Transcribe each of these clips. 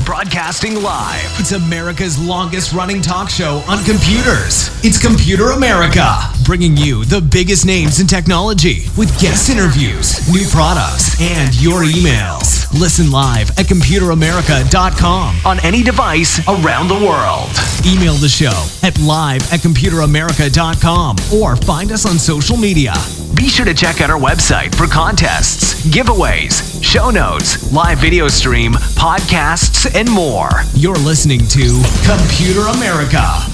Broadcasting live. It's America's longest running talk show on computers. It's Computer America, bringing you the biggest names in technology with guest interviews, new products, and your emails. Listen live at computeramerica.com on any device around the world. Email the show at live@computeramerica.com or find us on social media. Be sure to check out our website for contests, giveaways, show notes, live video stream, podcasts, and more. You're listening to Computer America.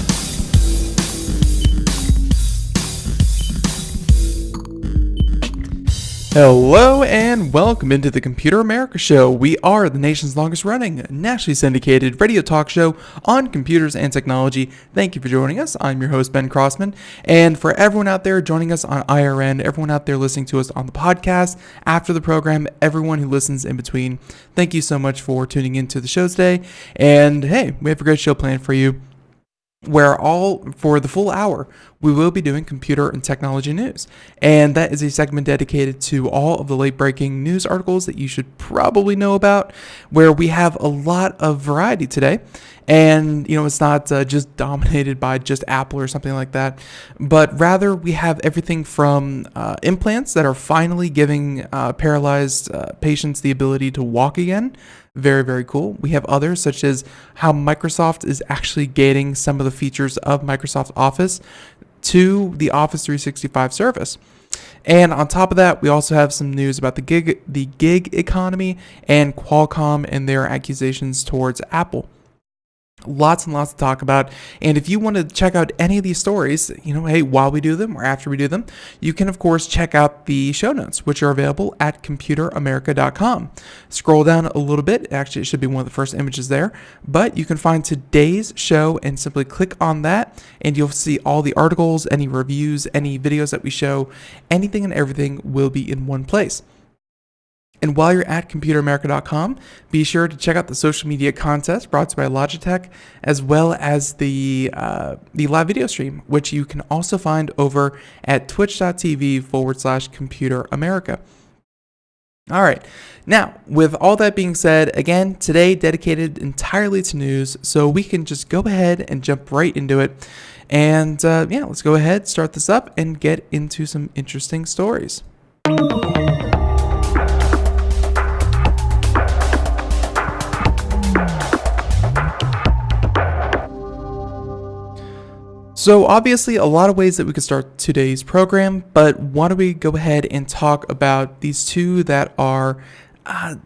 Hello and welcome into the Computer America Show. We are the nation's longest running, nationally syndicated radio talk show on computers and technology. Thank you for joining us. I'm your host, Ben Crossman. And for everyone out there joining us on IRN, everyone out there listening to us on the podcast, after the program, everyone who listens in between, thank you so much for tuning into the show today. And hey, we have a great show planned for you, where for the full hour, we will be doing computer and technology news. And that is a segment dedicated to all of the late breaking news articles that you should probably know about, where we have a lot of variety today. And, it's not just dominated by just Apple or something like that, but rather we have everything from implants that are finally giving paralyzed patients the ability to walk again. Very, very cool. We have others, such as how Microsoft is actually gating some of the features of Microsoft Office to the Office 365 service. And on top of that, we also have some news about the gig economy and Qualcomm and their accusations towards Apple. Lots and lots to talk about. And if you want to check out any of these stories, hey, while we do them or after we do them, you can, of course, check out the show notes, which are available at computeramerica.com. Scroll down a little bit. Actually, it should be one of the first images there. But you can find today's show and simply click on that, and you'll see all the articles, any reviews, any videos that we show. Anything and everything will be in one place. And while you're at computeramerica.com, be sure to check out the social media contest brought to you by Logitech, as well as the live video stream, which you can also find over at twitch.tv/computeramerica. All right. Now, with all that being said, again, today dedicated entirely to news, so we can just go ahead and jump right into it. And let's go ahead, start this up, and get into some interesting stories. So obviously a lot of ways that we could start today's program, but why don't we go ahead and talk about these two that are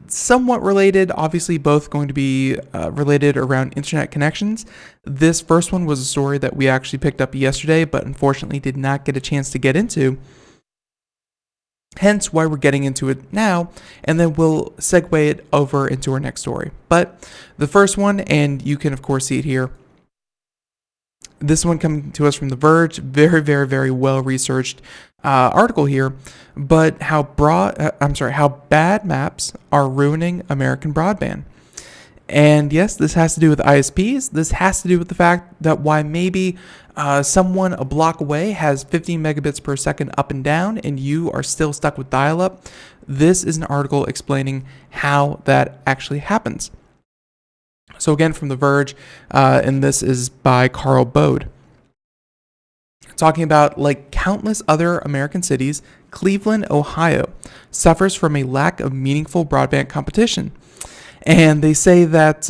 somewhat related, obviously both going to be related around internet connections. This first one was a story that we actually picked up yesterday, but unfortunately did not get a chance to get into. Hence why we're getting into it now, and then we'll segue it over into our next story. But the first one, and you can of course see it here, this one coming to us from The Verge, very, very, very well-researched article here, but how bad maps are ruining American broadband. And yes, this has to do with ISPs. This has to do with the fact that why maybe someone a block away has 15 megabits per second up and down, and you are still stuck with dial-up. This is an article explaining how that actually happens. So again, from The Verge, and this is by Carl Bode. Talking about, like countless other American cities, Cleveland, Ohio, suffers from a lack of meaningful broadband competition. And they say that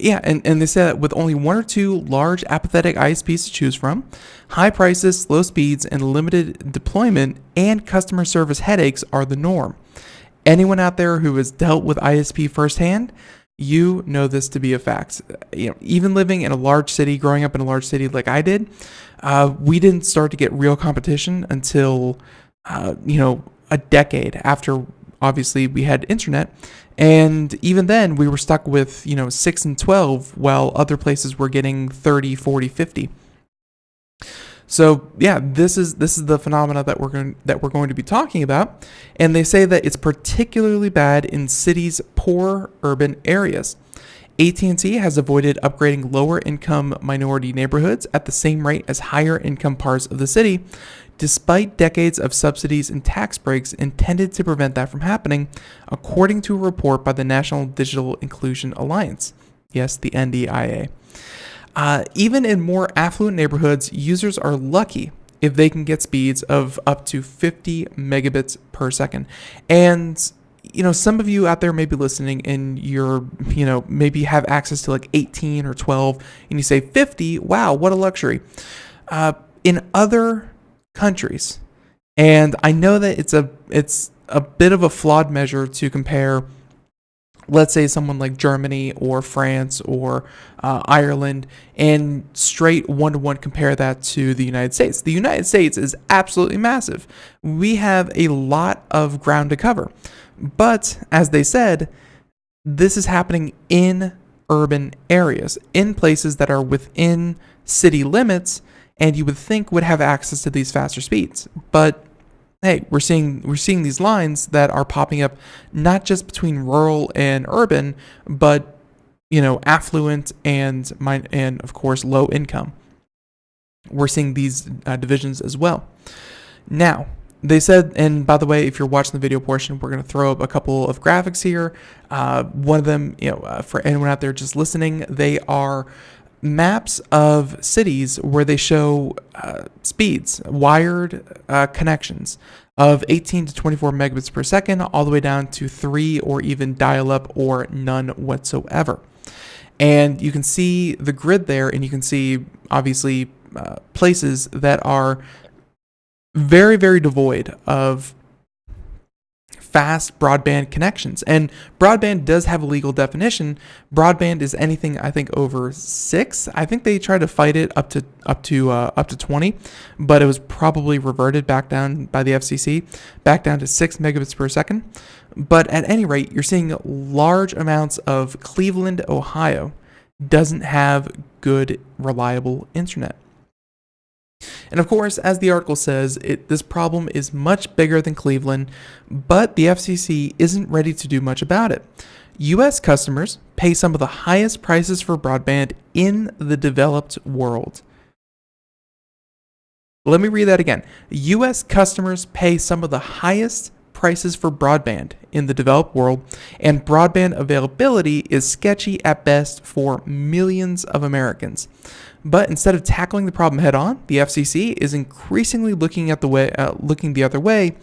Yeah, and they say that with only one or two large apathetic ISPs to choose from, high prices, slow speeds, and limited deployment and customer service headaches are the norm. Anyone out there who has dealt with ISP firsthand, you know this to be a fact. Even living in a large city, growing up in a large city like I did, we didn't start to get real competition until, a decade after, obviously, we had internet. And even then, we were stuck with, 6 and 12, while other places were getting 30, 40, 50. So yeah, this is the phenomena that we're going to be talking about, and they say that it's particularly bad in cities' poor urban areas. AT&T has avoided upgrading lower income minority neighborhoods at the same rate as higher income parts of the city, despite decades of subsidies and tax breaks intended to prevent that from happening, according to a report by the National Digital Inclusion Alliance. Yes, the NDIA. Even in more affluent neighborhoods, users are lucky if they can get speeds of up to 50 megabits per second. And, some of you out there may be listening and you're, maybe have access to like 18 or 12, and you say 50, wow, what a luxury. In other countries, and I know that it's a bit of a flawed measure to compare, let's say, someone like Germany or France or Ireland, and straight one-to-one compare that to the United States. The United States is absolutely massive. We have a lot of ground to cover. But as they said, this is happening in urban areas, in places that are within city limits, and you would think would have access to these faster speeds. But hey, we're seeing these lines that are popping up not just between rural and urban, but affluent and of course low income. We're seeing these divisions as well. Now, they said, and by the way, if you're watching the video portion, we're going to throw up a couple of graphics here. One of them, for anyone out there just listening, they are maps of cities where they show speeds, wired connections of 18 to 24 megabits per second, all the way down to 3 or even dial-up or none whatsoever. And you can see the grid there, and you can see, obviously, places that are very, very devoid of fast broadband connections. And broadband does have a legal definition. Broadband is anything, I think, over 6. I think they tried to fight it up to 20, but it was probably reverted back down by the FCC, back down to 6 megabits per second. But at any rate, you're seeing large amounts of Cleveland, Ohio doesn't have good, reliable internet. And of course, as the article says, this problem is much bigger than Cleveland, but the FCC isn't ready to do much about it. U.S. customers pay some of the highest prices for broadband in the developed world. Let me read that again. U.S. customers pay some of the highest prices for broadband in the developed world, and broadband availability is sketchy at best for millions of Americans. But instead of tackling the problem head on, the FCC is increasingly looking the other way,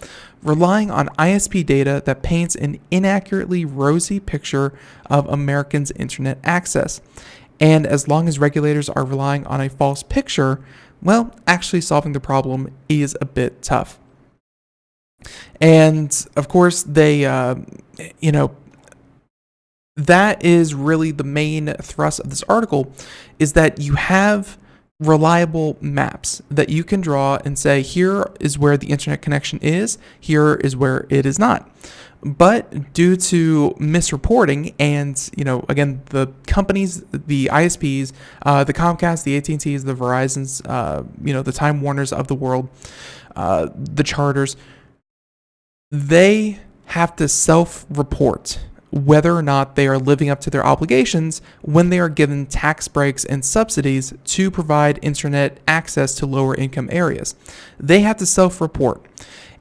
relying on ISP data that paints an inaccurately rosy picture of Americans' internet access. And as long as regulators are relying on a false picture, well, actually solving the problem is a bit tough. And of course, they, that is really the main thrust of this article, is that you have reliable maps that you can draw and say, here is where the internet connection is, here is where it is not. But due to misreporting and, again, the companies, the ISPs, the Comcast, the AT&Ts, the Verizons, the Time Warners of the world, the Charters, they have to self-report whether or not they are living up to their obligations when they are given tax breaks and subsidies to provide internet access to lower income areas. They have to self-report,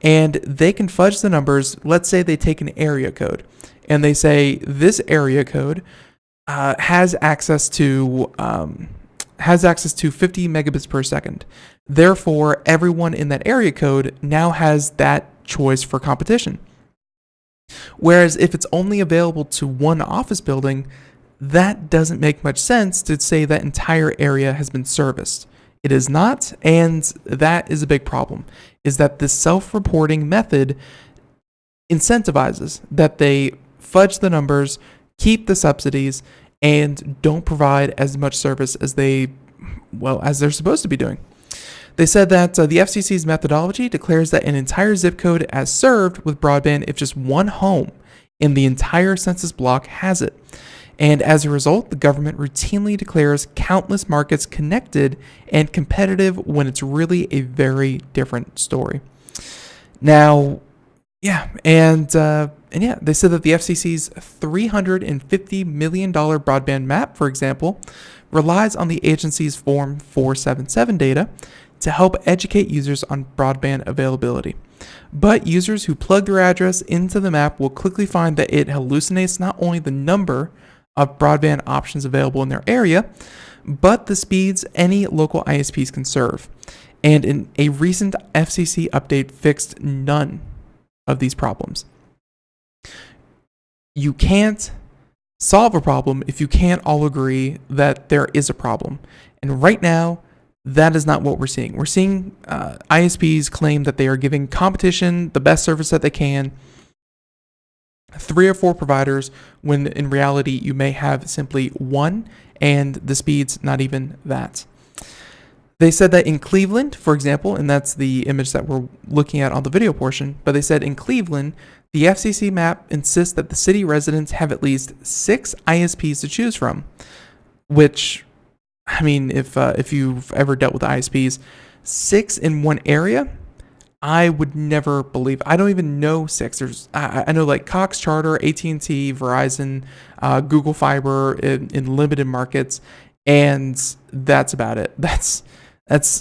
and they can fudge the numbers. Let's say they take an area code and they say this area code has access to 50 megabits per second. Therefore, everyone in that area code now has that choice for competition. Whereas if it's only available to one office building, that doesn't make much sense to say that entire area has been serviced. It is not, and that is a big problem, is that the self-reporting method incentivizes that they fudge the numbers, keep the subsidies, and don't provide as much service as they're supposed to be doing. They said that the FCC's methodology declares that an entire zip code as served with broadband if just one home in the entire census block has it. And as a result, the government routinely declares countless markets connected and competitive when it's really a very different story. Now, they said that the FCC's $350 million broadband map, for example, relies on the agency's Form 477 data to help educate users on broadband availability. But users who plug their address into the map will quickly find that it hallucinates not only the number of broadband options available in their area, but the speeds any local ISPs can serve. And in a recent FCC update fixed none of these problems. You can't solve a problem if you can't all agree that there is a problem. And right now, that is not what we're seeing. We're seeing ISPs claim that they are giving competition the best service that they can, 3 or 4 providers, when in reality you may have simply one and the speed's not even that. They said that in Cleveland, for example, and that's the image that we're looking at on the video portion, but they said in Cleveland, the FCC map insists that the city residents have at least 6 ISPs to choose from, which, I mean, if you've ever dealt with ISPs, 6 in one area, I would never believe. I don't even know 6. I know like Cox, Charter, AT&T, Verizon, Google Fiber in limited markets, and that's about it. That's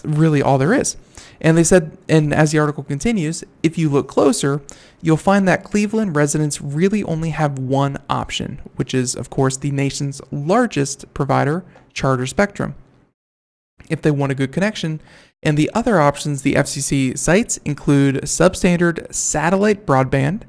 really all there is. And they said, and as the article continues, if you look closer, you'll find that Cleveland residents really only have one option, which is, of course, the nation's largest provider, Charter Spectrum, if they want a good connection. And the other options the FCC cites include substandard satellite broadband,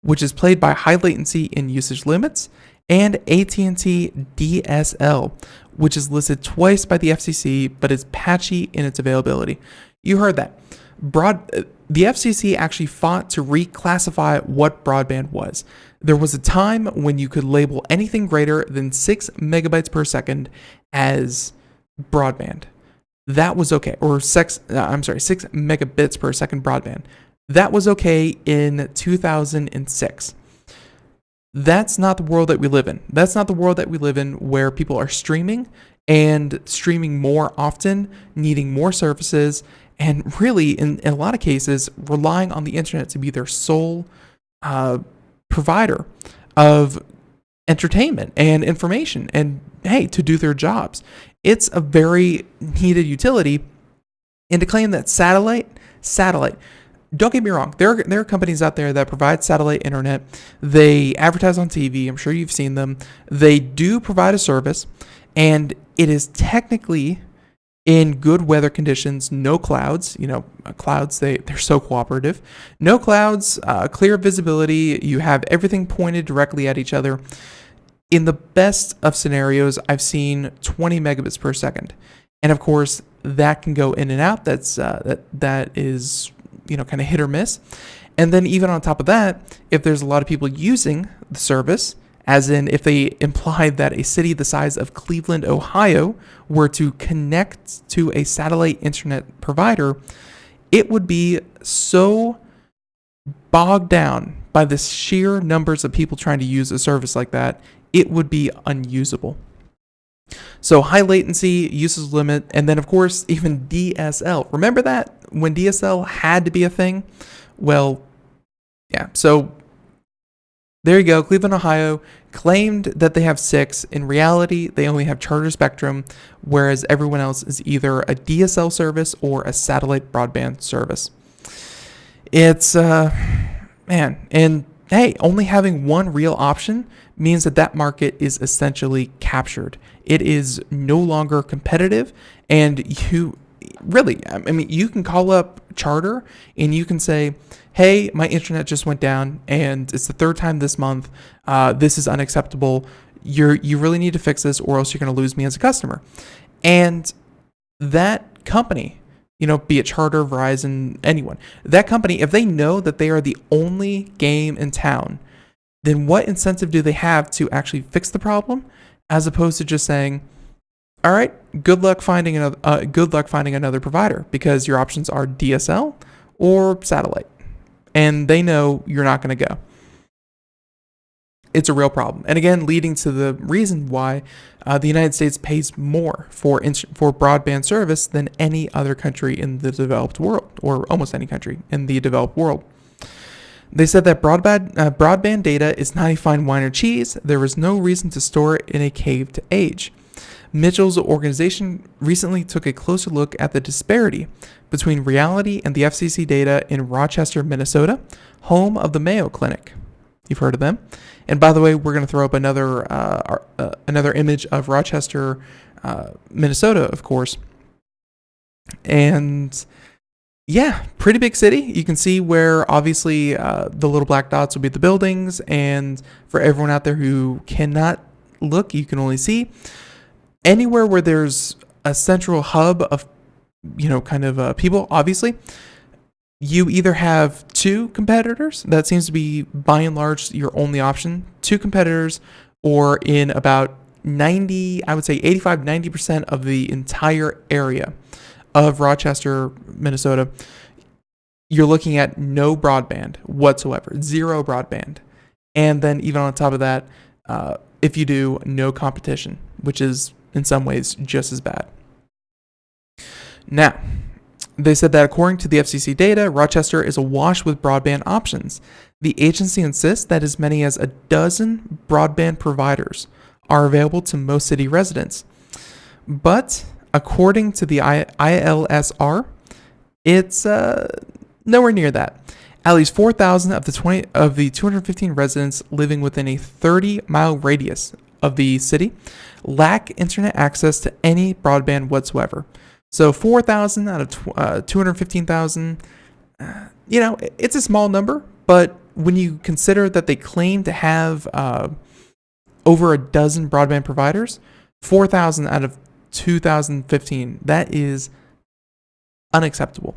which is plagued by high latency and usage limits, and AT&T DSL, which is listed twice by the FCC but is patchy in its availability. You heard that. The FCC actually fought to reclassify what broadband was. There was a time when you could label anything greater than 6 megabytes per second as broadband. That was okay. Or 6 megabits per second broadband. That was okay in 2006. That's not the world that we live in. That's not the world that we live in, where people are streaming and streaming more often, needing more services, and really, in a lot of cases, relying on the internet to be their sole provider of entertainment and information, and hey, to do their jobs. It's a very needed utility. And to claim that satellite, don't get me wrong, there are companies out there that provide satellite internet. They advertise on TV. I'm sure you've seen them. They do provide a service, and it is technically in good weather conditions, no clouds. Clouds, they're so cooperative. No clouds, clear visibility. You have everything pointed directly at each other. In the best of scenarios, I've seen 20 megabits per second. And of course, that can go in and out. That is kind of hit or miss. And then even on top of that, if there's a lot of people using the service, as in if they implied that a city the size of Cleveland, Ohio, were to connect to a satellite internet provider, it would be so bogged down by the sheer numbers of people trying to use a service like that, it would be unusable. So high latency, usage limit, and then of course even DSL. Remember that when DSL had to be a thing? Well, yeah. So there you go. Cleveland, Ohio claimed that they have 6. In reality, they only have Charter Spectrum, whereas everyone else is either a DSL service or a satellite broadband service. It's and hey, only having one real option means that market is essentially captured. It is no longer competitive, and you can call up Charter and you can say, hey, my internet just went down and it's the 3rd time this month. This is unacceptable. You really need to fix this, or else you're going to lose me as a customer. And that company, be it Charter, Verizon, anyone, that company, if they know that they are the only game in town, then what incentive do they have to actually fix the problem, as opposed to just saying, all right, good luck finding another provider, because your options are DSL or satellite, and they know you're not going to go. It's a real problem. And again, leading to the reason why the United States pays more for broadband service than any other country in the developed world, or almost any country in the developed world. They said that broadband data is not a fine wine or cheese. There is no reason to store it in a cave to age. Mitchell's organization recently took a closer look at the disparity between reality and the FCC data in Rochester, Minnesota, home of the Mayo Clinic. You've heard of them. And by the way, we're going to throw up another image of Rochester, Minnesota, of course. And yeah, pretty big city. You can see where obviously the little black dots will be the buildings. And for everyone out there who cannot look, you can only see. Anywhere where there's a central hub of, people, obviously, you either have two competitors. That seems to be, by and large, your only option. Two competitors, or in about 85-90% of the entire area of Rochester, Minnesota, you're looking at no broadband whatsoever, zero broadband. And then even on top of that, if you do, no competition, which is in some ways just as bad. Now, they said that according to the FCC data, Rochester is awash with broadband options. The agency insists that as many as a dozen broadband providers are available to most city residents. But according to the ILSR, it's nowhere near that. At least 4,000 of the 215 residents living within a 30-mile radius of the city lack internet access to any broadband whatsoever. So 4,000 out of 215,000, it's a small number, but when you consider that they claim to have over a dozen broadband providers, 4,000 out of 2015, that is unacceptable.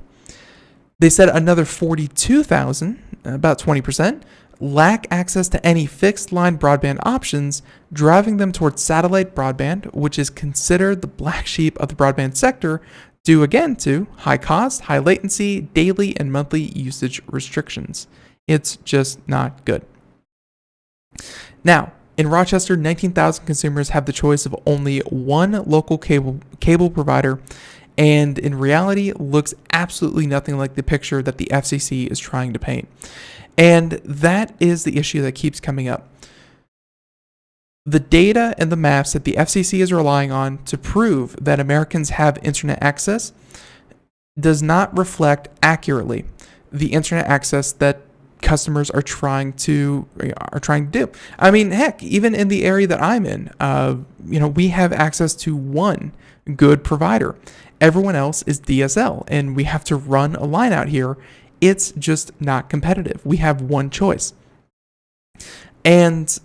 They said another 42,000, about 20%, lack access to any fixed line broadband options, driving them towards satellite broadband, which is considered the black sheep of the broadband sector, due again to high cost, high latency, daily and monthly usage restrictions. It's just not good. Now, in Rochester, 19,000 consumers have the choice of only one local cable provider, and in reality looks absolutely nothing like the picture that the FCC is trying to paint. And that is the issue that keeps coming up. The data and the maps that the FCC is relying on to prove that Americans have internet access does not reflect accurately the internet access that customers are trying to do. I mean, heck, even in the area that I'm in, we have access to one good provider. Everyone else is DSL, and we have to run a line out here. It's just not competitive. We have one choice. And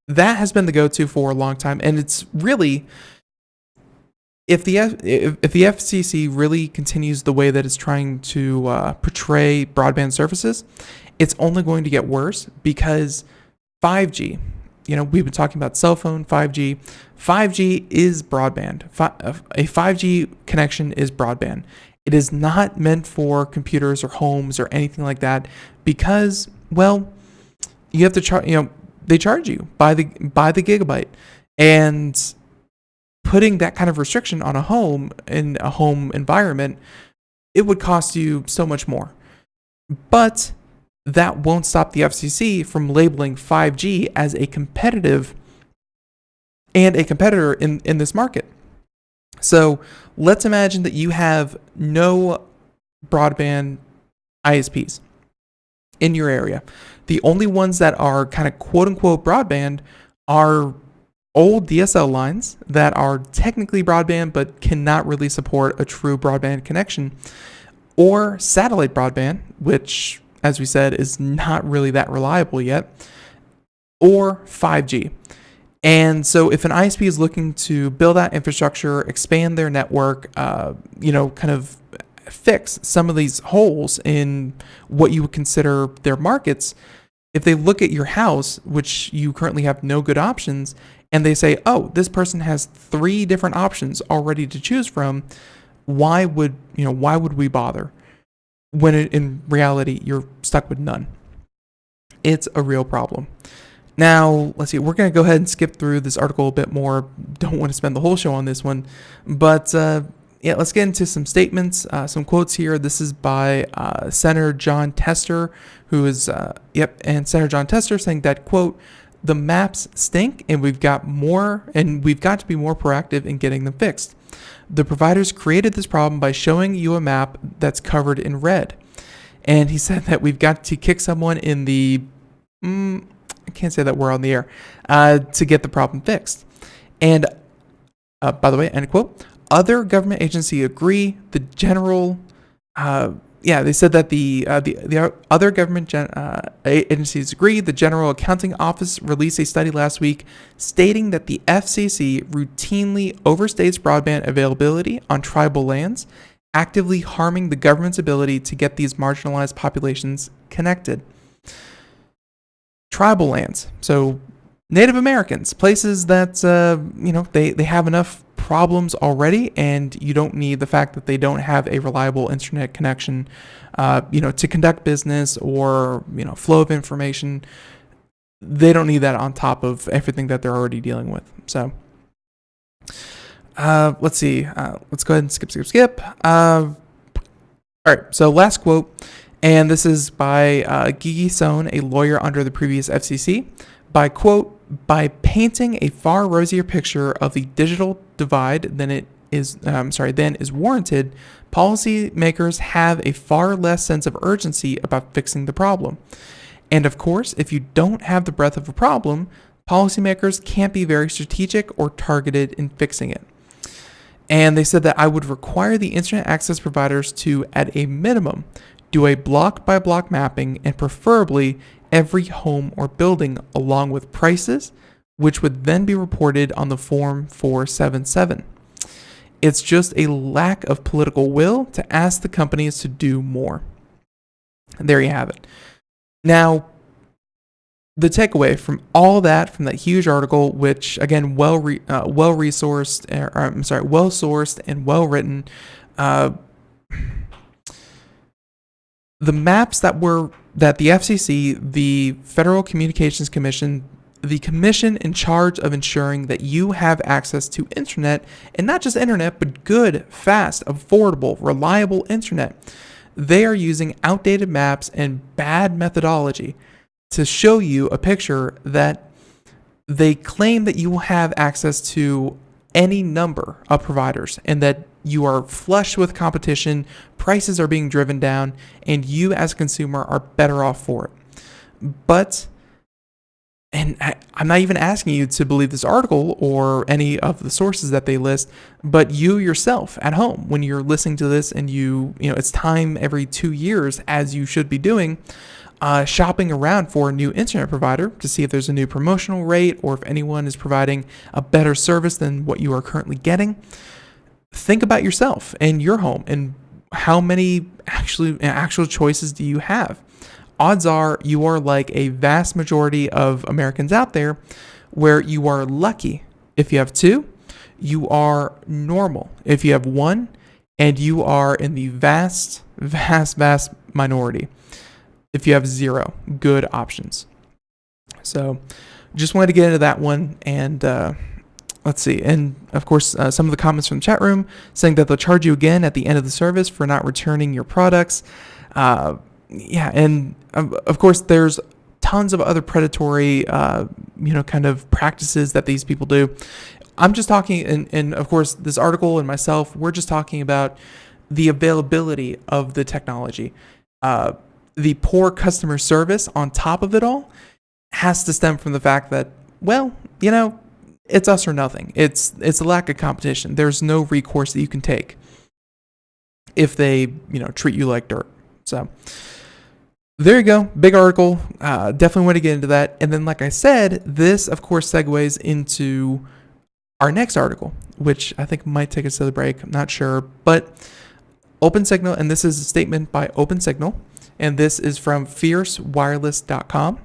that has been the go-to for a long time. And it's really, if the FCC really continues the way that it's trying to portray broadband services, it's only going to get worse, because 5G, we've been talking about cell phone, 5G. 5G is broadband. A 5G connection is broadband. It is not meant for computers or homes or anything like that, because, well, you have to charge. They charge you by the gigabyte, and putting that kind of restriction on a home in a home environment, it would cost you so much more. But that won't stop the FCC from labeling 5G as a competitor in this market. So let's imagine that you have no broadband ISPs in your area. The only ones that are kind of quote unquote broadband are old DSL lines that are technically broadband but cannot really support a true broadband connection, or satellite broadband, which, as we said, is not really that reliable yet, or 5G. And so if an ISP is looking to build out infrastructure, expand their network, kind of fix some of these holes in what you would consider their markets, if they look at your house, which you currently have no good options, and they say, oh, this person has 3 different options already to choose from, why would we bother? When in reality, you're stuck with none. It's a real problem. Now, let's see, we're going to go ahead and skip through this article a bit more. Don't want to spend the whole show on this one. But let's get into some statements, some quotes here. This is by Senator John Tester, who is, and Senator John Tester saying that, quote, the maps stink and we've got to be more proactive in getting them fixed. The providers created this problem by showing you a map that's covered in red. And he said that we've got to kick someone in the, I can't say that word on the air, to get the problem fixed. And by the way, end quote, other government agencies agree. The general, they said that the other government agencies agree. The General Accounting Office released a study last week stating that the FCC routinely overstates broadband availability on tribal lands, actively harming the government's ability to get these marginalized populations connected. Tribal lands, so Native Americans, places that they have enough problems already, and you don't need the fact that they don't have a reliable internet connection, to conduct business or flow of information. They don't need that on top of everything that they're already dealing with. So, let's see. Let's go ahead and skip. All right. So last quote. And this is by Gigi Sohn, a lawyer under the previous FCC, by painting a far rosier picture of the digital divide than is warranted, policymakers have a far less sense of urgency about fixing the problem. And of course, if you don't have the breadth of a problem, policymakers can't be very strategic or targeted in fixing it. And they said that I would require the internet access providers to, at a minimum, do a block-by-block mapping, and preferably every home or building, along with prices, which would then be reported on the Form 477. It's just a lack of political will to ask the companies to do more. And there you have it. Now, the takeaway from all that, from that huge article, which again, well-sourced and well-written, the maps that the FCC, the Federal Communications Commission, the commission in charge of ensuring that you have access to internet, and not just internet, but good, fast, affordable, reliable internet, they are using outdated maps and bad methodology to show you a picture that they claim that you will have access to any number of providers and that you are flush with competition, prices are being driven down, and you as a consumer are better off for it. But, and I'm not even asking you to believe this article or any of the sources that they list, but you yourself at home, when you're listening to this and it's time every 2 years, as you should be doing, shopping around for a new internet provider to see if there's a new promotional rate or if anyone is providing a better service than what you are currently getting. Think about yourself and your home and how many actual choices do you have? Odds are you are like a vast majority of Americans out there, where you are lucky if you have 2, you are normal if you have 1, and you are in the vast minority if you have 0 good options. So just wanted to get into that one, and let's see. And of course, some of the comments from the chat room saying that they'll charge you again at the end of the service for not returning your products. And of course, there's tons of other predatory, kind of practices that these people do. I'm just talking, and of course, this article and myself, we're just talking about the availability of the technology. The poor customer service on top of it all has to stem from the fact that, it's us or nothing. It's a lack of competition. There's no recourse that you can take if they, treat you like dirt. So there you go. Big article. Definitely want to get into that. And then, like I said, this, of course, segues into our next article, which I think might take us to the break. I'm not sure. But OpenSignal, and this is a statement by OpenSignal, and this is from fiercewireless.com.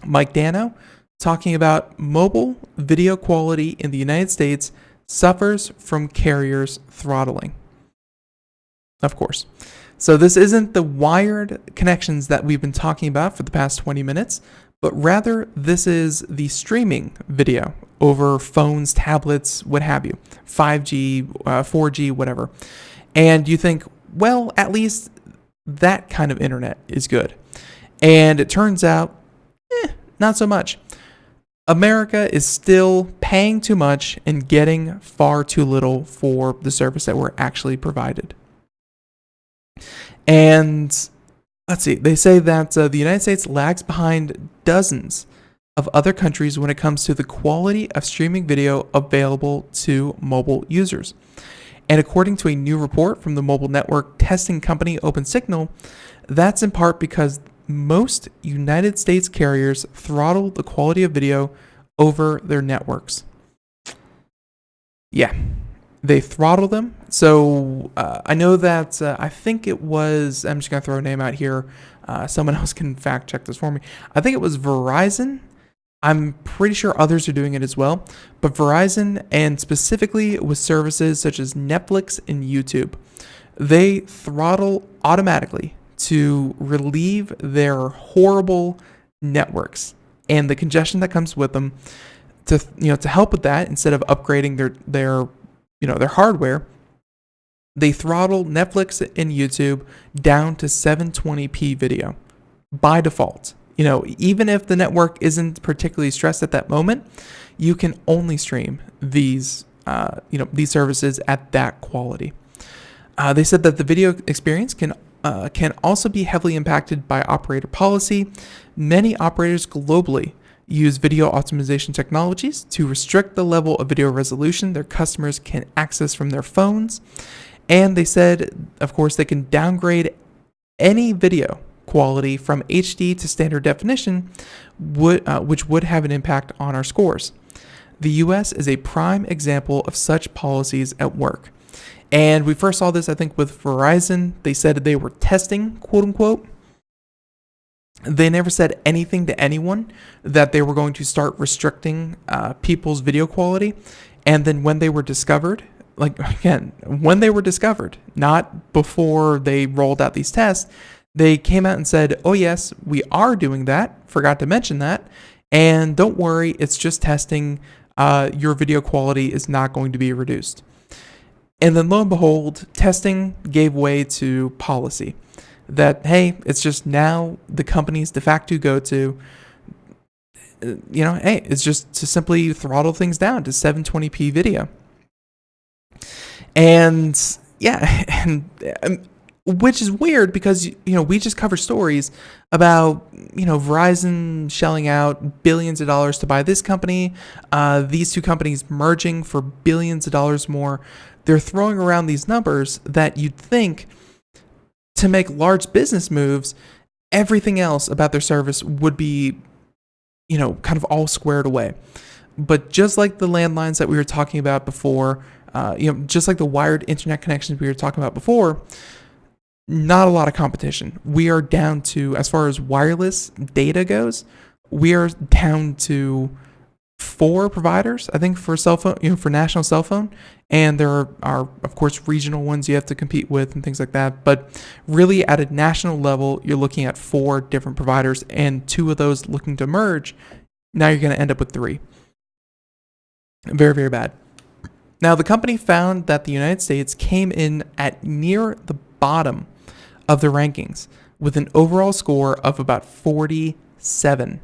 Mike Dano talking about mobile video quality in the United States suffers from carriers throttling. Of course. So this isn't the wired connections that we've been talking about for the past 20 minutes, but rather this is the streaming video over phones, tablets, what have you, 5G, 4G, whatever. And you think, well, at least that kind of internet is good. And it turns out, not so much. America is still paying too much and getting far too little for the service that we're actually provided. And let's see, they say that the United States lags behind dozens of other countries when it comes to the quality of streaming video available to mobile users. And according to a new report from the mobile network testing company OpenSignal, that's in part because most United States carriers throttle the quality of video over their networks. Yeah, they throttle them. So I know that I think it was, I'm just going to throw a name out here. Someone else can fact check this for me. I think it was Verizon. I'm pretty sure others are doing it as well. But Verizon, and specifically with services such as Netflix and YouTube, they throttle automatically to relieve their horrible networks and the congestion that comes with them. To help with that, instead of upgrading their hardware, they throttle Netflix and YouTube down to 720p video by default. Even if the network isn't particularly stressed at that moment, you can only stream these services at that quality. They said that the video experience can also be heavily impacted by operator policy. Many operators globally use video optimization technologies to restrict the level of video resolution their customers can access from their phones. And they said, of course, they can downgrade any video quality from HD to standard definition, which would have an impact on our scores. The US is a prime example of such policies at work. And we first saw this, I think, with Verizon. They said they were testing, quote unquote. They never said anything to anyone that they were going to start restricting people's video quality. And then when they were discovered, not before they rolled out these tests, they came out and said, oh yes, we are doing that. Forgot to mention that. And don't worry, it's just testing. Your video quality is not going to be reduced. And then lo and behold, testing gave way to policy. That, hey, it's just now the company's de facto go-to. Hey, it's just to simply throttle things down to 720p video. And yeah, and which is weird because, we just cover stories about, Verizon shelling out billions of dollars to buy this company, these two companies merging for billions of dollars more. They're throwing around these numbers that you'd think to make large business moves, everything else about their service would be, kind of all squared away. But just like the landlines that we were talking about before, just like the wired internet connections we were talking about before, not a lot of competition. We are down to, as far as wireless data goes, we are down to 4 providers, I think, for cell phone, for national cell phone. And there are, of course, regional ones you have to compete with and things like that. But really, at a national level, you're looking at 4 different providers, and 2 of those looking to merge. Now you're going to end up with 3. Very, very bad. Now, the company found that the United States came in at near the bottom of the rankings with an overall score of about 47.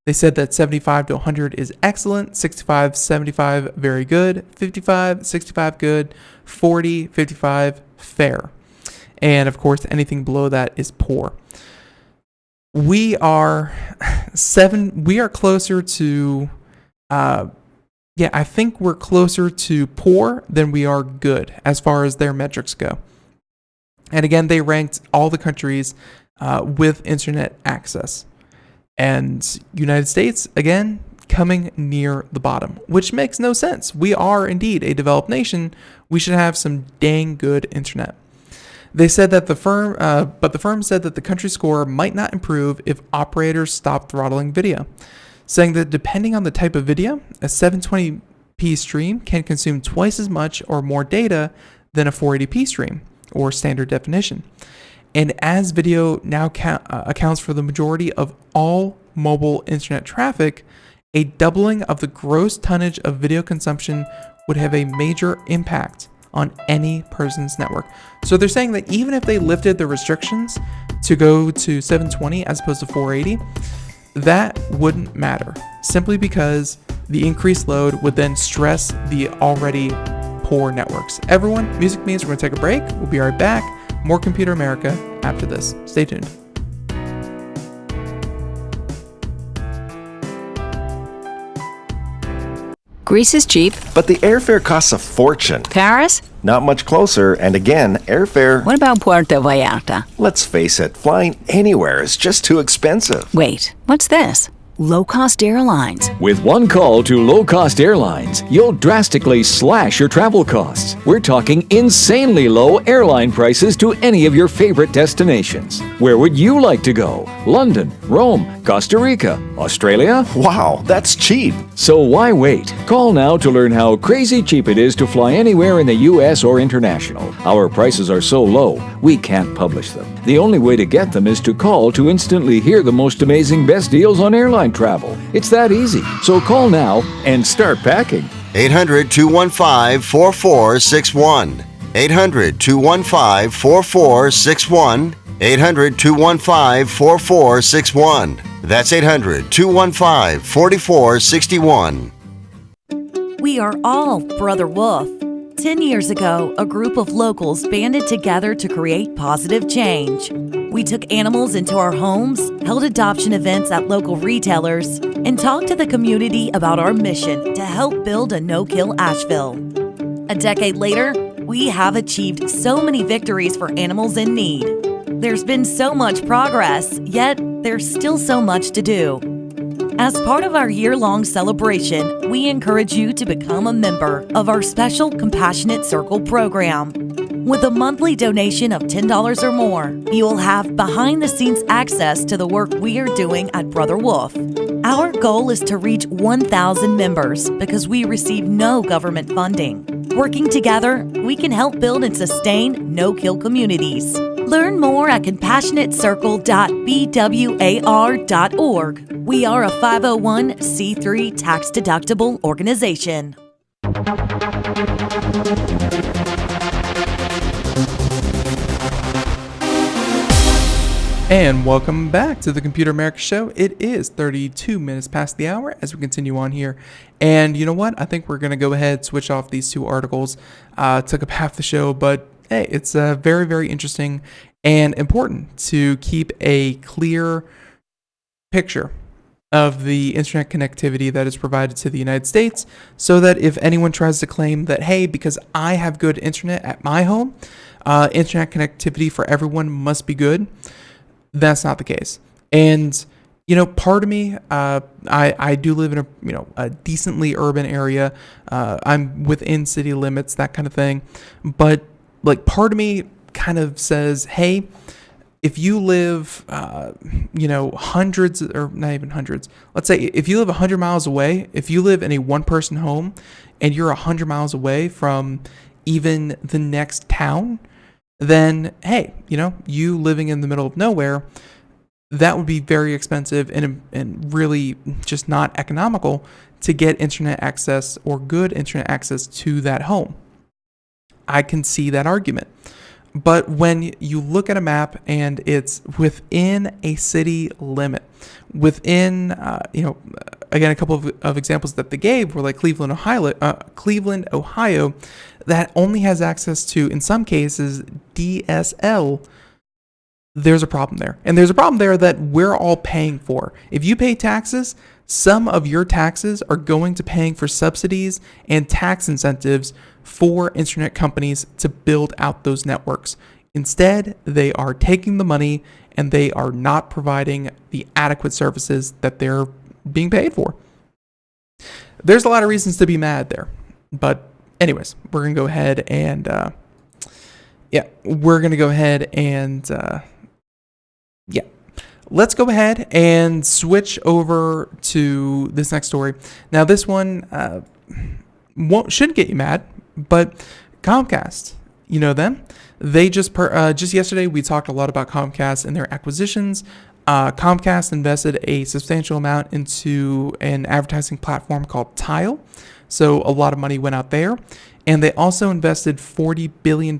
They said that 75 to 100 is excellent, 65, 75 very good, 55, 65 good, 40, 55 fair. And of course, anything below that is poor. We are closer to I think we're closer to poor than we are good as far as their metrics go. And again, they ranked all the countries with internet access. And United States, again, coming near the bottom, which makes no sense. We are indeed a developed nation. We should have some dang good internet. They said that the firm said that the country score might not improve if operators stop throttling video, saying that depending on the type of video, a 720p stream can consume twice as much or more data than a 480p stream or standard definition. And as video now accounts for the majority of all mobile internet traffic, a doubling of the gross tonnage of video consumption would have a major impact on any person's network. So they're saying that even if they lifted the restrictions to go to 720 as opposed to 480, that wouldn't matter, simply because the increased load would then stress the already poor networks. Everyone, music means we're going to take a break. We'll be right back. More Computer America after this. Stay tuned. Greece is cheap. But the airfare costs a fortune. Paris? Not much closer, and again, airfare... What about Puerto Vallarta? Let's face it, flying anywhere is just too expensive. Wait, what's this? Low-cost airlines. With one call to low-cost airlines, you'll drastically slash your travel costs. We're talking insanely low airline prices to any of your favorite destinations. Where would you like to go? London, Rome, Costa Rica, Australia? Wow, that's cheap. So why wait? Call now to learn how crazy cheap it is to fly anywhere in the U.S. or international. Our prices are so low, we can't publish them. The only way to get them is to call to instantly hear the most amazing best deals on airline travel. It's that easy. So call now and start packing. 800-215-4461. 800-215-4461. 800-215-4461. That's 800-215-4461. We are all Brother Wolf. 10 years ago, a group of locals banded together to create positive change. We took animals into our homes, held adoption events at local retailers, and talked to the community about our mission to help build a no-kill Asheville. A decade later, we have achieved so many victories for animals in need. There's been so much progress, yet there's still so much to do. As part of our year-long celebration, we encourage you to become a member of our special Compassionate Circle program. With a monthly donation of $10 or more, you will have behind-the-scenes access to the work we are doing at Brother Wolf. Our goal is to reach 1,000 members because we receive no government funding. Working together, we can help build and sustain no-kill communities. Learn more at compassionatecircle.bwar.org. We are a 501c3 tax-deductible organization. And welcome back to the Computer America Show. It is 32 minutes past the hour as we continue on here. And you know what? I think we're going to go ahead, switch off these two articles. Took up half the show, but hey, it's very, very interesting and important to keep a clear picture of the internet connectivity that is provided to the United States, so that if anyone tries to claim that, hey, because I have good internet at my home, internet connectivity for everyone must be good, that's not the case. And you know, part of me, I do live in a decently urban area. I'm within city limits, that kind of thing. But like, part of me kind of says, hey, if you live, hundreds, or not even hundreds, let's say if you live 100 miles away, if you live in a one-person home and you're 100 miles away from even the next town, then, hey, you living in the middle of nowhere, that would be very expensive and really just not economical to get internet access or good internet access to that home. I can see that argument. But when you look at a map and it's within a city limit, within, again, a couple of examples that they gave were like Cleveland, Ohio, that only has access to, in some cases, DSL. There's a problem there. And there's a problem there that we're all paying for. If you pay taxes, some of your taxes are going to paying for subsidies and tax incentives for internet companies to build out those networks. Instead, they are taking the money and they are not providing the adequate services that they're being paid for. There's a lot of reasons to be mad there. But anyways, we're going to go ahead and, let's go ahead and switch over to this next story. Now, this one shouldn't get you mad, but Comcast, you know them. They just yesterday we talked a lot about Comcast and their acquisitions. Comcast invested a substantial amount into an advertising platform called Tile, so a lot of money went out there. And they also invested $40 billion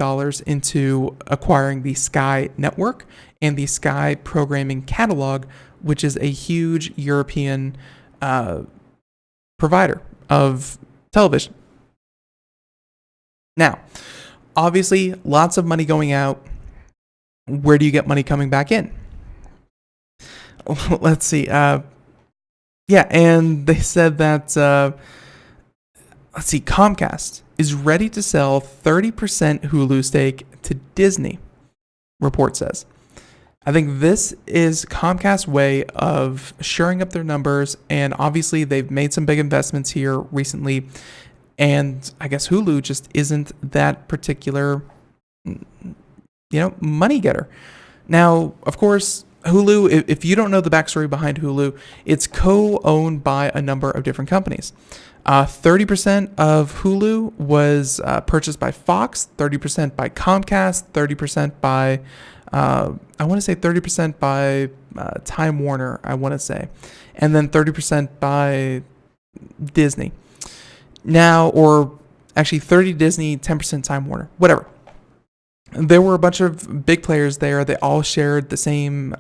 into acquiring the Sky Network and the Sky Programming Catalog, which is a huge European provider of television. Now, obviously, lots of money going out. Where do you get money coming back in? Let's see. And they said that, Comcast is ready to sell 30% Hulu stake to Disney, report says. I think this is Comcast's way of shoring up their numbers, and obviously they've made some big investments here recently, and I guess Hulu just isn't that particular, money getter. Now, of course, Hulu, if you don't know the backstory behind Hulu, it's co-owned by a number of different companies. 30% of Hulu was purchased by Fox, 30% by Comcast, 30% by, 30% by Time Warner, and then 30% by Disney. Now, or actually 30 Disney, 10% Time Warner, whatever. There were a bunch of big players there. They all shared the same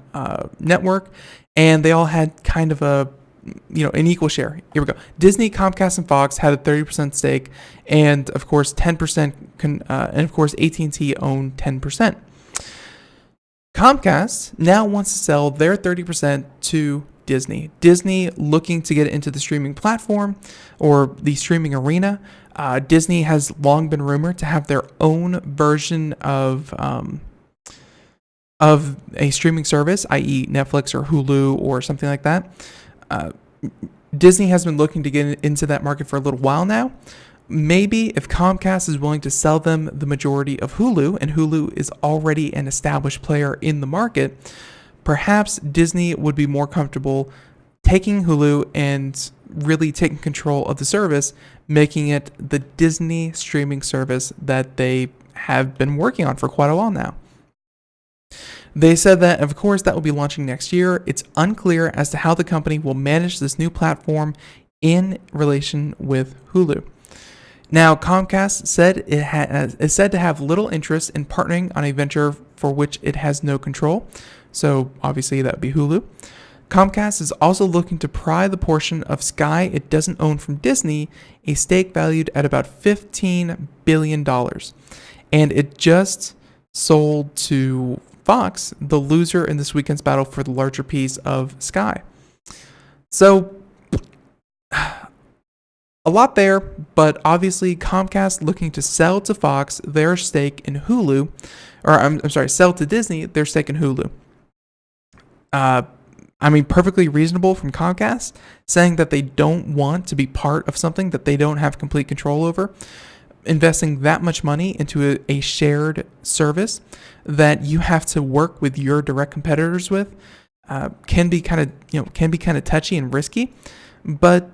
network, and they all had kind of an equal share. Here we go. Disney, Comcast, and Fox had a 30% stake, and of course 10%, and of course AT&T owned 10%. Comcast now wants to sell their 30% to Disney. Disney looking to get into the streaming platform or the streaming arena. Disney has long been rumored to have their own version of a streaming service, i.e. Netflix or Hulu or something like that. Disney has been looking to get into that market for a little while now. Maybe if Comcast is willing to sell them the majority of Hulu, and Hulu is already an established player in the market, perhaps Disney would be more comfortable taking Hulu and really taking control of the service, making it the Disney streaming service that they have been working on for quite a while now. They said that, of course, that will be launching next year. It's unclear as to how the company will manage this new platform in relation with Hulu. Now, Comcast said is said to have little interest in partnering on a venture for which it has no control. So, obviously, that would be Hulu. Comcast is also looking to pry the portion of Sky it doesn't own from Disney, a stake valued at about $15 billion. And it just sold to Fox, the loser in this weekend's battle for the larger piece of Sky. So, a lot there, but obviously Comcast looking to sell to Fox their stake in Hulu, sell to Disney their stake in Hulu. Perfectly reasonable from Comcast, saying that they don't want to be part of something that they don't have complete control over. Investing that much money into a shared service that you have to work with your direct competitors with can be kind of touchy and risky. But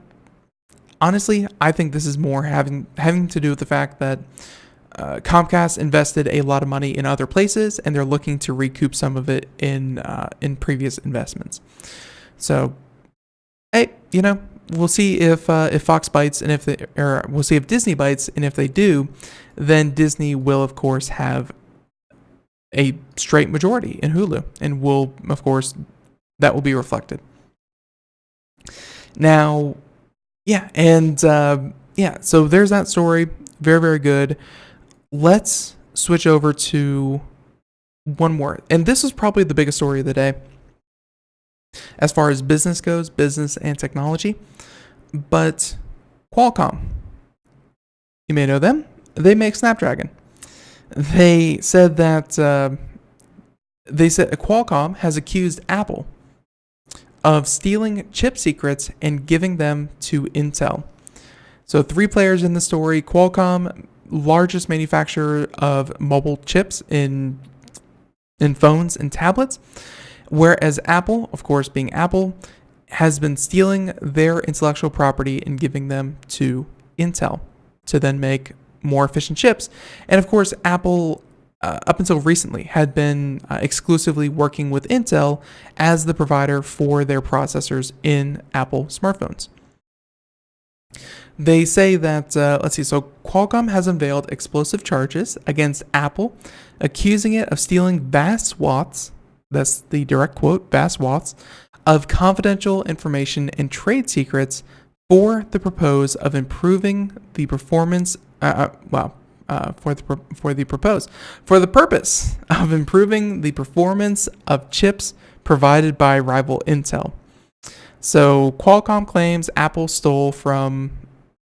honestly, I think this is more having to do with the fact that Comcast invested a lot of money in other places, and they're looking to recoup some of it in previous investments. So, hey, we'll see if Fox bites, and we'll see if Disney bites, and if they do, then Disney will of course have a straight majority in Hulu, and that will be reflected. Now, so there's that story. Very, very good. Let's switch over to one more. And this is probably the biggest story of the day as far as business goes, business and technology. But Qualcomm, you may know them. They make Snapdragon. They said that Qualcomm has accused Apple of stealing chip secrets and giving them to Intel. So 3 players in the story: Qualcomm, largest manufacturer of mobile chips in phones and tablets, whereas Apple, of course being Apple, has been stealing their intellectual property and giving them to Intel to then make more efficient chips. And of course, Apple, up until recently, had been exclusively working with Intel as the provider for their processors in Apple smartphones. They say that, so Qualcomm has unveiled explosive charges against Apple, accusing it of stealing vast swaths, that's the direct quote, vast swaths, of confidential information and trade secrets for the purpose of improving the performance, for the purpose of improving the performance of chips provided by rival Intel. So Qualcomm claims Apple stole from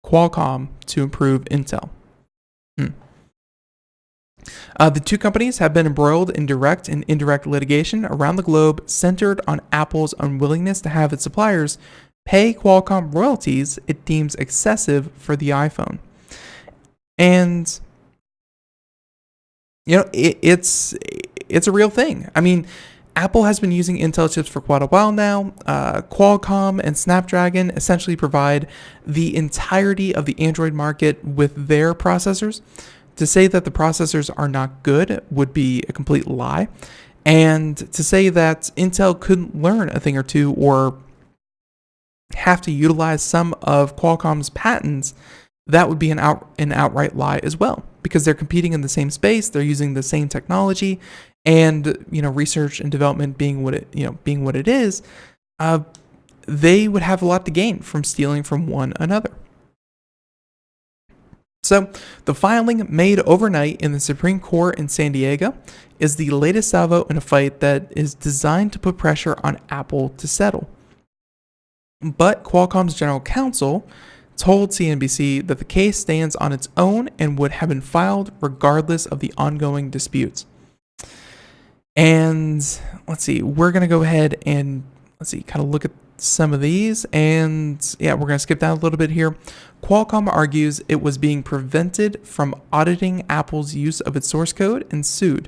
Qualcomm to improve Intel. The 2 companies have been embroiled in direct and indirect litigation around the globe centered on Apple's unwillingness to have its suppliers pay Qualcomm royalties it deems excessive for the iPhone. And, it's a real thing. I mean, Apple has been using Intel chips for quite a while now. Qualcomm and Snapdragon essentially provide the entirety of the Android market with their processors. To say that the processors are not good would be a complete lie. And to say that Intel couldn't learn a thing or two or have to utilize some of Qualcomm's patents, that would be an outright lie as well, because they're competing in the same space, they're using the same technology, and research and development being what it is, they would have a lot to gain from stealing from one another. So, the filing made overnight in the Supreme Court in San Diego is the latest salvo in a fight that is designed to put pressure on Apple to settle. But Qualcomm's general counsel told CNBC that the case stands on its own and would have been filed regardless of the ongoing disputes. And let's see, we're going to go ahead and kind of look at some of these. And we're going to skip down a little bit here. Qualcomm argues it was being prevented from auditing Apple's use of its source code and sued.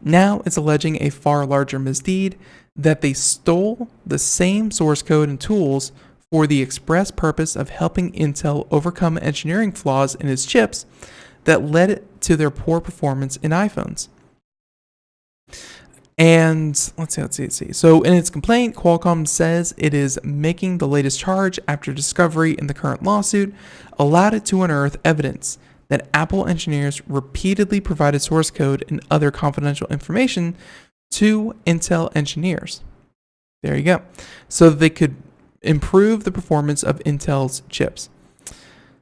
Now it's alleging a far larger misdeed, that they stole the same source code and tools for the express purpose of helping Intel overcome engineering flaws in its chips that led to their poor performance in iPhones. And let's see. So in its complaint, Qualcomm says it is making the latest charge after discovery in the current lawsuit allowed it to unearth evidence that Apple engineers repeatedly provided source code and other confidential information to Intel engineers. There you go. So that they could improve the performance of Intel's chips.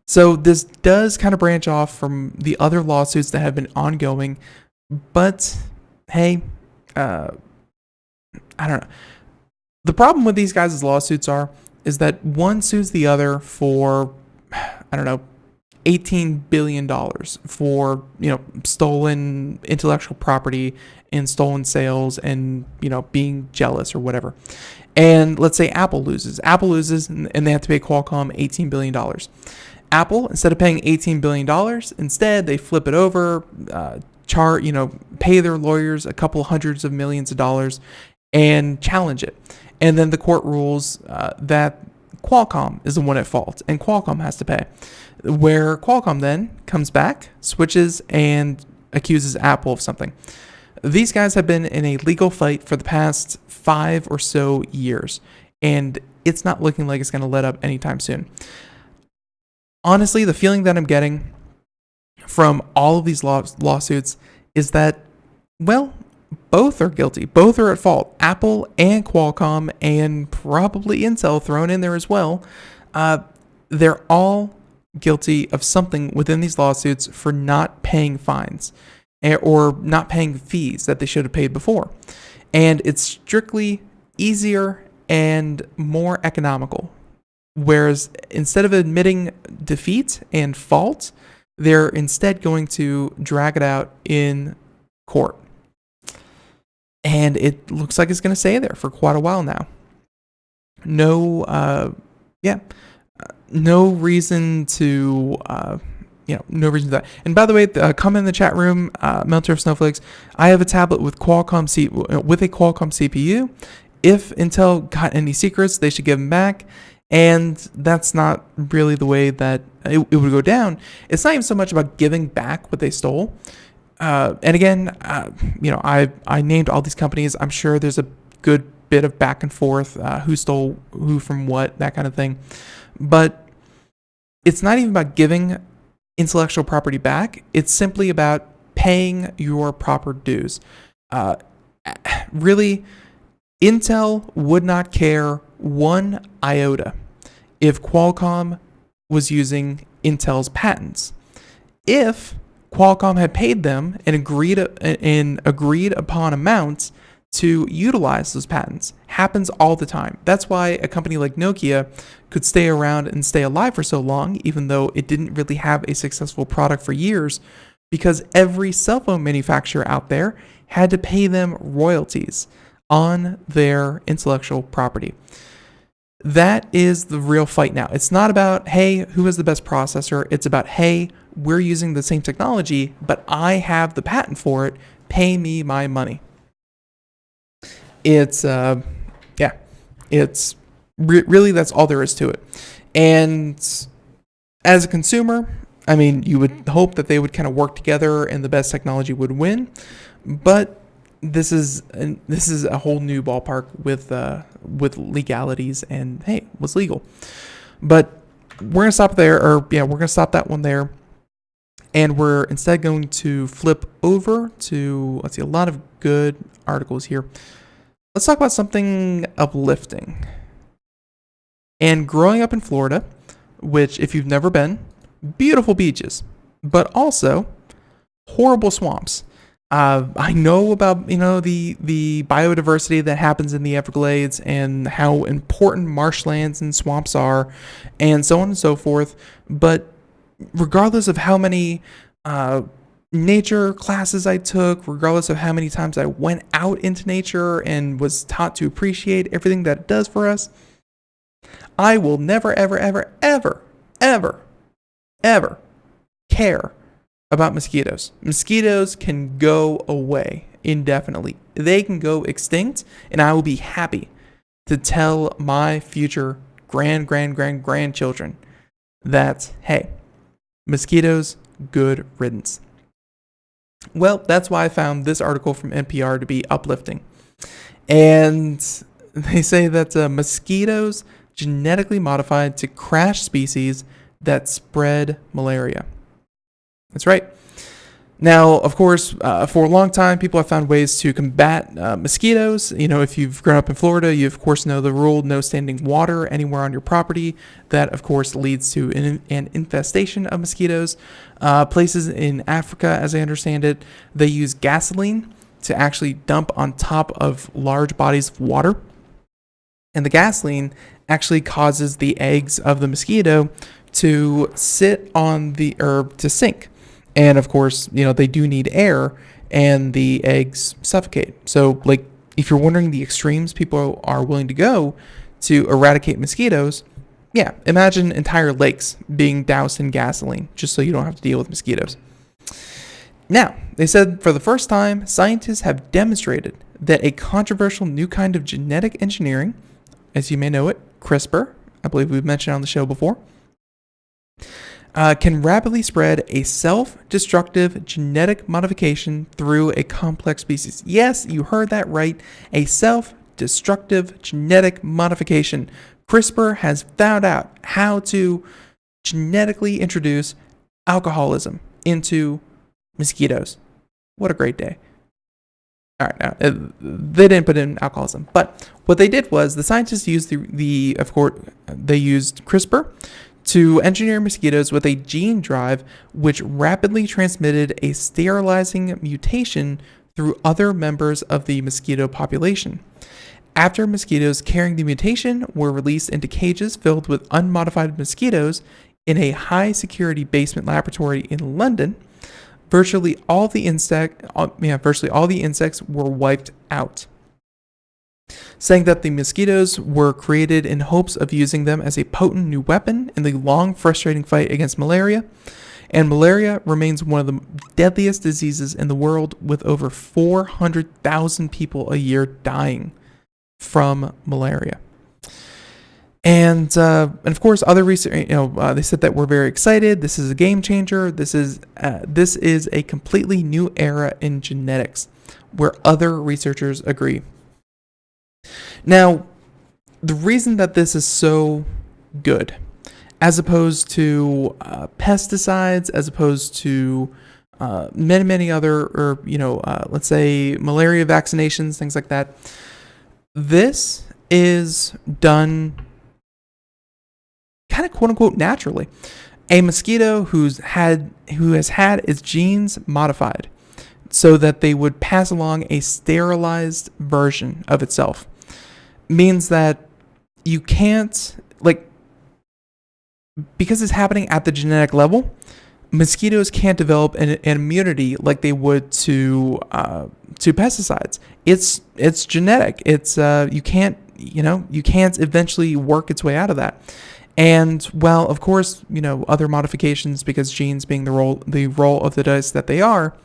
So this does kind of branch off from the other lawsuits that have been ongoing, but hey, I don't know. The problem with these guys' lawsuits is that one sues the other for, $18 billion for, stolen intellectual property and stolen sales and, being jealous or whatever. And let's say Apple loses and they have to pay Qualcomm $18 billion. Apple, instead of paying $18 billion, instead they flip it over, pay their lawyers a couple hundreds of millions of dollars and challenge it. And then the court rules that Qualcomm is the one at fault and Qualcomm has to pay. Where Qualcomm then comes back, switches, and accuses Apple of something. These guys have been in a legal fight for the past 5 or so years, and it's not looking like it's going to let up anytime soon. Honestly, the feeling that I'm getting from all of these lawsuits is that, well, both are guilty. Both are at fault. Apple and Qualcomm, and probably Intel thrown in there as well. They're all guilty of something within these lawsuits for not paying fines or not paying fees that they should have paid before. And it's strictly easier and more economical. Whereas instead of admitting defeat and fault, they're instead going to drag it out in court. And it looks like it's going to stay there for quite a while now. No reason to, no reason to that. And by the way, comment in the chat room, Melter of Snowflakes. I have a tablet with a Qualcomm CPU. If Intel got any secrets, they should give them back. And that's not really the way that it would go down. It's not even so much about giving back what they stole. And again, I named all these companies. I'm sure there's a good bit of back and forth, who stole who from what, that kind of thing. But it's not even about giving intellectual property back. It's simply about paying your proper dues. Really, Intel would not care one iota if Qualcomm was using Intel's patents. If Qualcomm had paid them and agreed upon amounts to utilize those patents. Happens all the time. That's why a company like Nokia could stay around and stay alive for so long, even though it didn't really have a successful product for years, because every cell phone manufacturer out there had to pay them royalties on their intellectual property. That is the real fight now. It's not about, hey, who has the best processor? It's about, hey, we're using the same technology, but I have the patent for it. Pay me my money. It's really that's all there is to it. And as a consumer, I mean, you would hope that they would kind of work together and the best technology would win. But this is a whole new ballpark with legalities and, hey, what's legal. But we're gonna stop there, we're gonna stop that one there, and we're instead going to flip over to, let's see, a lot of good articles here. Let's talk about something uplifting. And growing up in Florida, which, if you've never been, beautiful beaches, but also horrible swamps. I know about, the biodiversity that happens in the Everglades and how important marshlands and swamps are and so on and so forth. But regardless of how many nature classes I took, regardless of how many times I went out into nature and was taught to appreciate everything that it does for us, I will never, ever, ever, ever, ever, ever care about mosquitoes. Mosquitoes can go away indefinitely. They can go extinct, and I will be happy to tell my future grandchildren that, hey, mosquitoes, good riddance. Well, that's why I found this article from NPR to be uplifting. And they say that mosquitoes genetically modified to crash species that spread malaria. That's right. Now, of course, for a long time, people have found ways to combat mosquitoes. If you've grown up in Florida, you of course know the rule: no standing water anywhere on your property. That, of course, leads to an infestation of mosquitoes. Places in Africa, as I understand it, they use gasoline to actually dump on top of large bodies of water. And the gasoline actually causes the eggs of the mosquito to sit on to sink. And of course, they do need air, and the eggs suffocate. So, if you're wondering the extremes people are willing to go to eradicate mosquitoes, imagine entire lakes being doused in gasoline just so you don't have to deal with mosquitoes. Now, they said for the first time, scientists have demonstrated that a controversial new kind of genetic engineering, as you may know it, CRISPR, I believe we've mentioned on the show before, can rapidly spread a self-destructive genetic modification through a complex species. Yes, you heard that right. A self-destructive genetic modification. CRISPR has found out how to genetically introduce alcoholism into mosquitoes. What a great day. All right, now, they didn't put in alcoholism, but what they did was the scientists used they used CRISPR to engineer mosquitoes with a gene drive which rapidly transmitted a sterilizing mutation through other members of the mosquito population. After mosquitoes carrying the mutation were released into cages filled with unmodified mosquitoes, in a high security basement laboratory in London, virtually all the insects were wiped out, saying that the mosquitoes were created in hopes of using them as a potent new weapon in the long, frustrating fight against malaria. And malaria remains one of the deadliest diseases in the world, with over 400,000 people a year dying from malaria. And of course, other research, they said that we're very excited. This is a game changer. This is a completely new era in genetics, where other researchers agree. Now, the reason that this is so good, as opposed to pesticides, as opposed to many other, let's say malaria vaccinations, things like that, this is done kind of quote unquote naturally. A mosquito who has had its genes modified so that they would pass along a sterilized version of itself means that you can't, because it's happening at the genetic level, mosquitoes can't develop an immunity like they would to pesticides. It's genetic. It's you can't eventually work its way out of that. And while of course other modifications, because genes being the role of the dice that they are,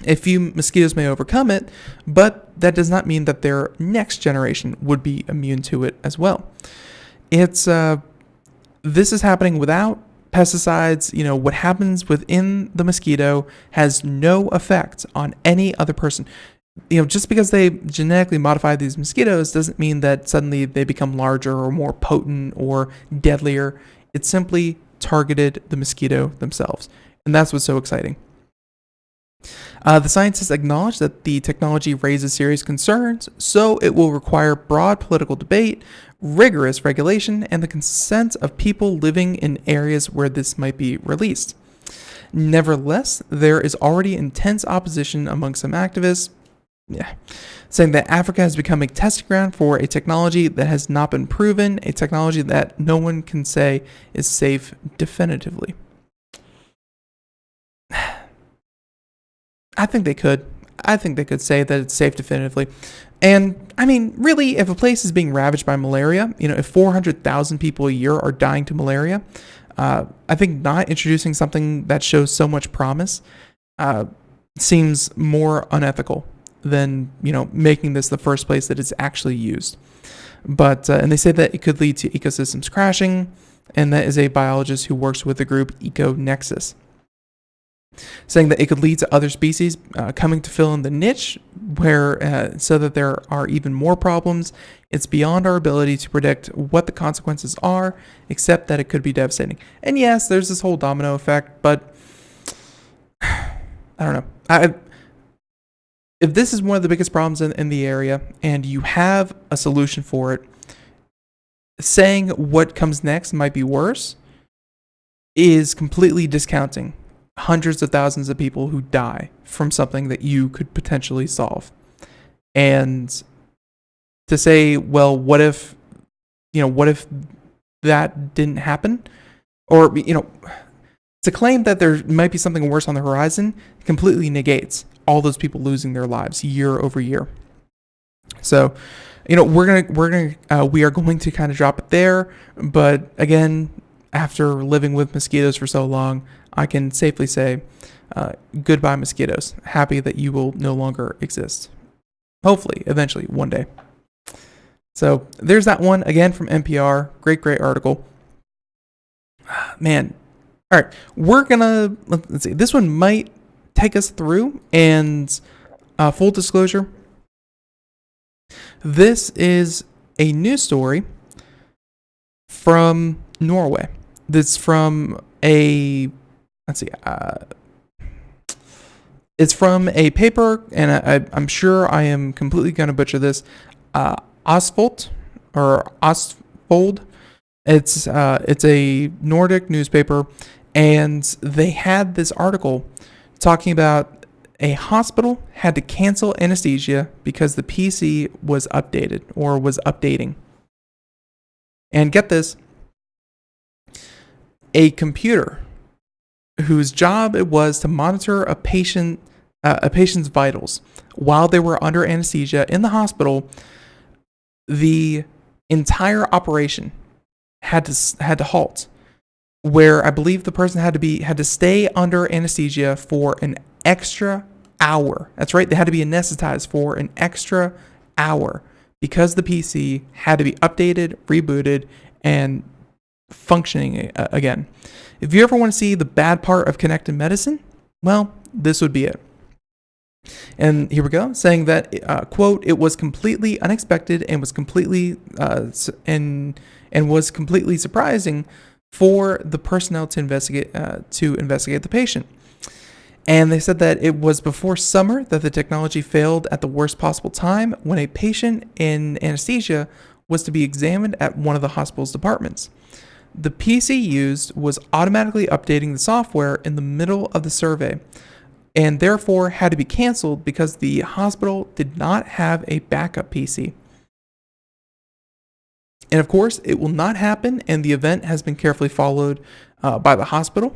a few mosquitoes may overcome it, but that does not mean that their next generation would be immune to it as well. This is happening without pesticides. What happens within the mosquito has no effect on any other person. Just because they genetically modify these mosquitoes doesn't mean that suddenly they become larger or more potent or deadlier. It simply targeted the mosquito themselves. And that's what's so exciting. The scientists acknowledge that the technology raises serious concerns, so it will require broad political debate, rigorous regulation, and the consent of people living in areas where this might be released. Nevertheless, there is already intense opposition among some activists, saying that Africa has become a testing ground for a technology that has not been proven, a technology that no one can say is safe definitively. I think they could. I think they could say that it's safe definitively. And I mean, really, if a place is being ravaged by malaria, if 400,000 people a year are dying to malaria, I think not introducing something that shows so much promise seems more unethical than, making this the first place that it's actually used. But, and they say that it could lead to ecosystems crashing, and that is a biologist who works with the group EcoNexus, saying that it could lead to other species coming to fill in the niche where so that there are even more problems. It's beyond our ability to predict what the consequences are, except that it could be devastating. And yes, there's this whole domino effect, but I don't know. If this is one of the biggest problems in the area and you have a solution for it, saying what comes next might be worse is completely discounting hundreds of thousands of people who die from something that you could potentially solve. And to say, well, what if that didn't happen? Or, to claim that there might be something worse on the horizon completely negates all those people losing their lives year over year. So, we are going to kind of drop it there. But again, after living with mosquitoes for so long, I can safely say, goodbye mosquitoes. Happy that you will no longer exist. Hopefully, eventually, one day. So there's that one again from NPR. Great article. Man. All right. Let's see. This one might take us through, and full disclosure, this is a news story from Norway. That's from it's from a paper, and I'm sure I am completely going to butcher this. Ostfold. It's a Nordic newspaper, and they had this article talking about a hospital had to cancel anesthesia because the PC was updated or was updating. And get this, a computer whose job it was to monitor a patient's vitals while they were under anesthesia in the hospital. The entire operation had to halt, where I believe the person had to stay under anesthesia for an extra hour. That's right, they had to be anesthetized for an extra hour because the PC had to be updated, rebooted, and functioning again. If you ever want to see the bad part of connected medicine, well, this would be it. And here we go, saying that, quote, it was completely unexpected and was completely was completely surprising for the personnel to investigate the patient. And they said that it was before summer that the technology failed at the worst possible time when a patient in anesthesia was to be examined at one of the hospital's departments. The PC used was automatically updating the software in the middle of the survey, and therefore had to be canceled because the hospital did not have a backup PC. And of course, it will not happen, and the event has been carefully followed by the hospital.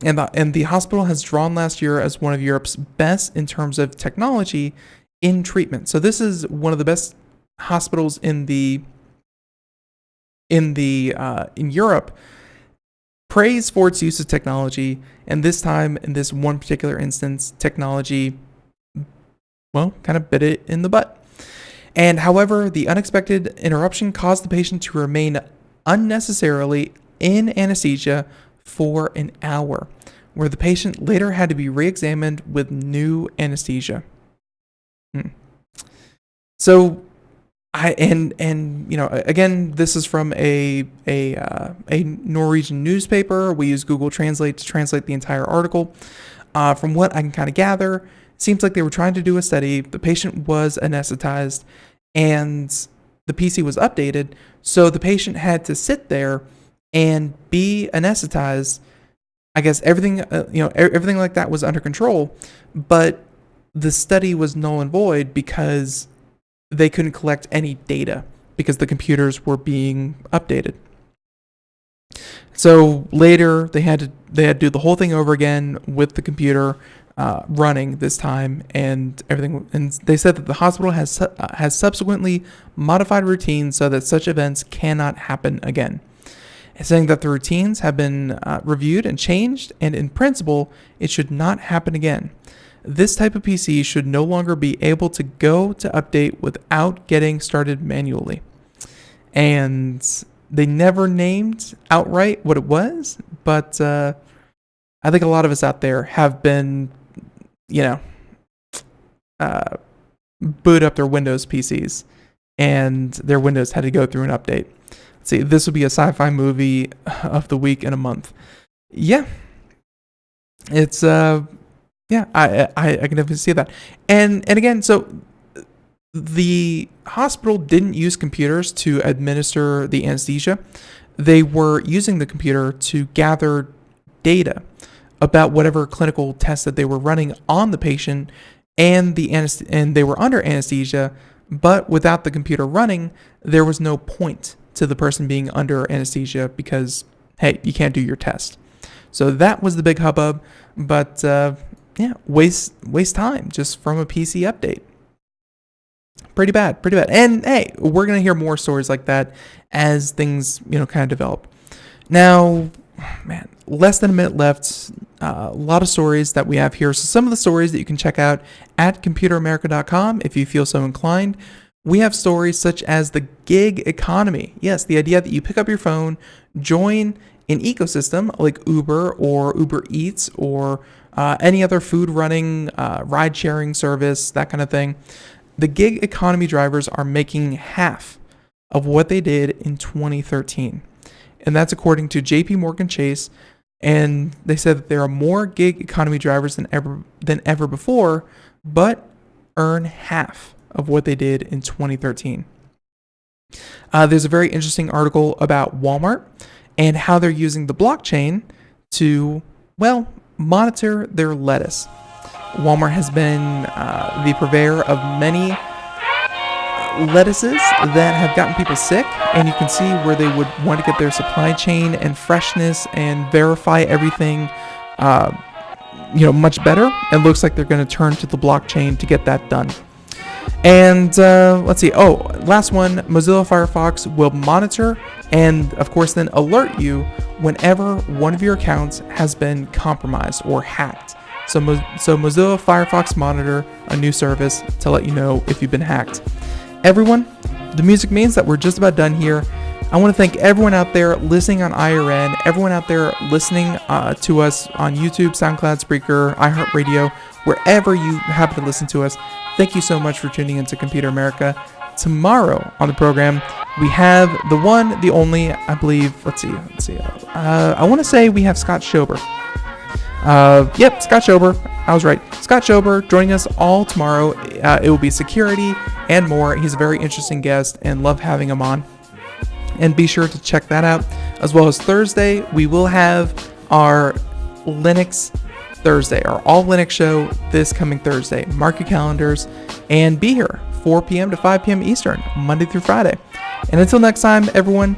And the hospital has drawn last year as one of Europe's best in terms of technology in treatment. So this is one of the best hospitals in Europe, praised for its use of technology. And this time, in this one particular instance, technology, well, kind of bit it in the butt. And however, the unexpected interruption caused the patient to remain unnecessarily in anesthesia for an hour, where the patient later had to be re-examined with new anesthesia. So, again, this is from a Norwegian newspaper. We use Google Translate to translate the entire article. From what I can kind of gather, it seems like they were trying to do a study. The patient was anesthetized, and the PC was updated, so the patient had to sit there and be anesthetized. I guess everything like that was under control, but the study was null and void because they couldn't collect any data because the computers were being updated. So later they had to do the whole thing over again with the computer running this time and everything. And they said that the hospital has subsequently modified routines so that such events cannot happen again. Saying that the routines have been reviewed and changed, and in principle, it should not happen again. This type of PC should no longer be able to go to update without getting started manually. And they never named outright what it was, but I think a lot of us out there have been, boot up their Windows PCs, and their Windows had to go through an update. See, this would be a sci-fi movie of the week in a month. Yeah. It's, I can definitely see that. And again, so the hospital didn't use computers to administer the anesthesia. They were using the computer to gather data about whatever clinical tests that they were running on the patient, and they were under anesthesia, but without the computer running, there was no point to the person being under anesthesia because, hey, you can't do your test. So that was the big hubbub, but waste time just from a PC update. Pretty bad. And hey, we're going to hear more stories like that as things, kind of develop. Now, man, less than a minute left. A lot of stories that we have here. So some of the stories that you can check out at computeramerica.com if you feel so inclined. We have stories such as the gig economy. Yes, the idea that you pick up your phone, join an ecosystem like Uber or Uber Eats or any other food running, ride sharing service, that kind of thing. The gig economy drivers are making half of what they did in 2013. And that's according to JP Morgan Chase. And they said that there are more gig economy drivers than ever before, but earn half of what they did in 2013. There's a very interesting article about Walmart and how they're using the blockchain to, monitor their lettuce. Walmart has been the purveyor of many lettuces that have gotten people sick, and you can see where they would want to get their supply chain and freshness and verify everything much better. It looks like they're going to turn to the blockchain to get that done. And let's see. Oh, last one. Mozilla Firefox will monitor and, of course, then alert you whenever one of your accounts has been compromised or hacked. So Mozilla Firefox Monitor, a new service to let you know if you've been hacked. Everyone, the music means that we're just about done here. I want to thank everyone out there listening on IRN, everyone out there listening to us on YouTube, SoundCloud, Spreaker, iHeartRadio, wherever you happen to listen to us. Thank you so much for tuning into Computer America. Tomorrow on the program, we have the one, the only, I believe, let's see. I want to say we have Scott Schober. Yep, Scott Schober. I was right. Scott Schober joining us all tomorrow. It will be security and more. He's a very interesting guest and love having him on. And be sure to check that out. As well as Thursday, we will have our Linux Thursday, our all Linux show this coming Thursday. Mark your calendars and be here 4 p.m. to 5 p.m. Eastern, Monday through Friday. And until next time, everyone,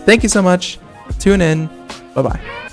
thank you so much. Tune in. Bye-bye.